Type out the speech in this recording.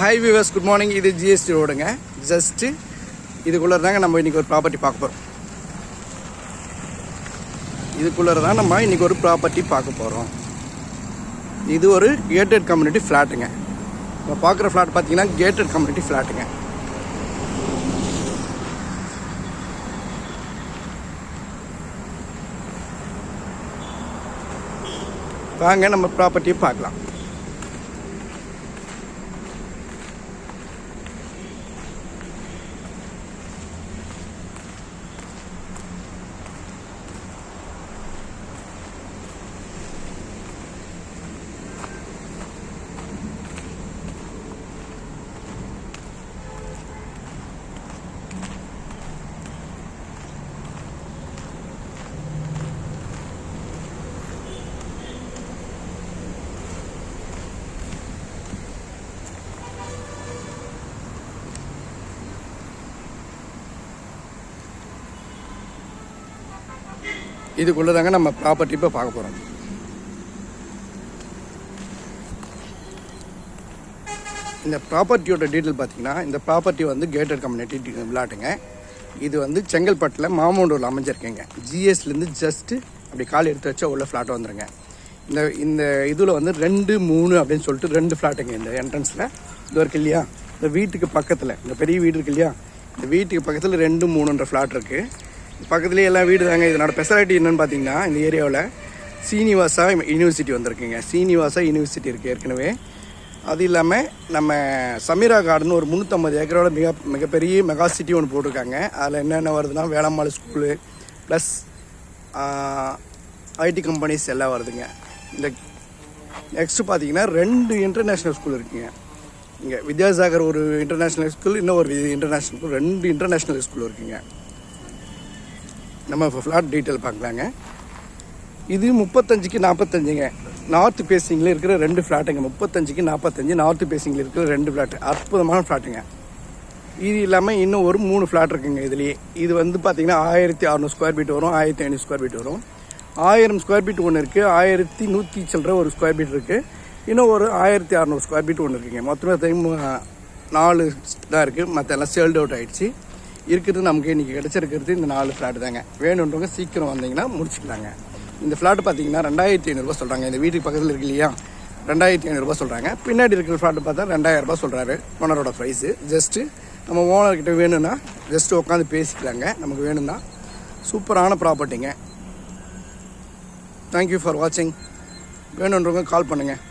Hi viewers, good morning. This is GST ரோடுங்க. Just இதுக்குள்ளே தாங்க நம்ம இன்றைக்கி ஒரு ப்ராப்பர்ட்டி பார்க்க போகிறோம். இதுக்குள்ளே தான் நம்ம இன்றைக்கி ஒரு ப்ராப்பர்ட்டி பார்க்க போகிறோம். இது ஒரு கேட்டட் கம்யூனிட்டி ஃப்ளாட்டுங்க. இப்போ பார்க்குற ஃப்ளாட் பார்த்தீங்கன்னா கேட்டட் கம்யூனிட்டி ஃப்ளாட்டுங்க. வாங்க நம்ம ப்ராப்பர்ட்டியை பார்க்கலாம். இதுக்குள்ளே தாங்க நம்ம ப்ராப்பர்ட்டி இப்போ பார்க்க போகிறோம். இந்த ப்ராப்பர்ட்டியோட டீட்டெயில் பார்த்தீங்கன்னா, இந்த ப்ராப்பர்ட்டி வந்து கேட்டட் கம்யூனிட்டி விளாட்டுங்க. இது வந்து செங்கல்பட்டில் மாமூண்டூரில் அமைஞ்சிருக்கேங்க. ஜிஎஸ்லேருந்து ஜஸ்ட்டு அப்படி கால் எடுத்து வச்சா உள்ள ஃப்ளாட்டை வந்துடுங்க. இந்த இதில் வந்து 2, 3 அப்படின்னு சொல்லிட்டு 2 ஃப்ளாட்டுங்க. இந்த என்ட்ரன்ஸில் இது இருக்கு இல்லையா, இந்த வீட்டுக்கு பக்கத்தில் இந்த பெரிய வீடு இருக்கு இல்லையா, இந்த வீட்டுக்கு பக்கத்தில் 2, 3ன்ற ஃப்ளாட் இருக்குது. பக்கத்துலேயே எல்லாம் வீடு தாங்க. இதனோட ஸ்பெஷாலிட்டி என்னென்னு பார்த்தீங்கன்னா, இந்த ஏரியாவில் சீனிவாசா யூனிவர்சிட்டி வந்திருக்குங்க. சீனிவாசா யூனிவர்சிட்டி இருக்குது ஏற்கனவே. அது இல்லாமல் நம்ம சமீரா கார்டன் ஒரு 350 ஏக்கரோட மிகப்பெரிய மெகா சிட்டி ஒன்று போட்டிருக்காங்க. அதில் என்னென்ன வருதுன்னா, Velammal school plus IT companies எல்லாம் வருதுங்க. இந்த நெக்ஸ்ட்டு பார்த்தீங்கன்னா 2 இன்டர்நேஷ்னல் ஸ்கூல் இருக்குங்க. இங்கே வித்யாசாகர் ஒரு இன்டர்நேஷ்னல் ஸ்கூல், இன்னும் ஒரு இன்டர்நேஷ்னல் ஸ்கூல், 2 இன்டர்நேஷ்னல் ஸ்கூல் இருக்குங்க. நம்ம இப்போ ஃப்ளாட் டீட்டெயில் பார்க்கலாங்க. இது 35க்கு 45ங்க. நார்த்து பேசிங்கில் இருக்கிற 2 ஃப்ளாட்டுங்க. 35க்கு 45 நார்த்து பேசிங்கில் இருக்கிற 2 ஃப்ளாட்டு. அற்புதமான ஃப்ளாட்டுங்க. இது இல்லாமல் இன்னும் ஒரு 3 ஃப்ளாட் இருக்குங்க இதுலேயே. இது வந்து பார்த்திங்கன்னா 1600 ஸ்கொயர் ஃபீட் வரும், 1500 ஸ்கொயர் ஃபீட் வரும். 1000 ஸ்கொயர் ஃபீட் ஒன்று இருக்குது, 1100 சில்லற ஒரு ஸ்கொயர் ஃபீட் இருக்குது. இன்னும் ஒரு 1600 ஸ்கொயர் ஃபீட் ஒன்று இருக்குங்க. மொத்தமே 4 தான் இருக்குது. மற்ற எல்லாம் சேல்ட் அவுட் ஆகிடுச்சு. இருக்கிறது நமக்கு இன்றைக்கி கிடச்சிருக்கிறது இந்த 4 ஃப்ளாட்டு தாங்க. வேணுன்றவங்க சீக்கிரம் வந்தீங்கன்னா முடிச்சுக்கலாங்க. இந்த ஃப்ளாட்டு பார்த்தீங்கன்னா 2500 சொல்கிறாங்க. இந்த வீட்டுக்கு பக்கத்தில் இருக்கு இல்லையா, 2500 சொல்கிறாங்க. பின்னாடி இருக்கிற ஃப்ளாட்டு பார்த்தா 2000 சொல்கிறாரு ஓனரோட ப்ரைஸு. ஜஸ்ட்டு நம்ம ஓனர்கிட்ட வேணும்னா ஜஸ்ட்டு உட்காந்து பேசிக்கலாங்க. நமக்கு வேணும்னா சூப்பரான ப்ராப்பர்ட்டிங்க. தேங்க்யூ ஃபார் வாட்சிங். வேணுன்றவங்க கால் பண்ணுங்கள்.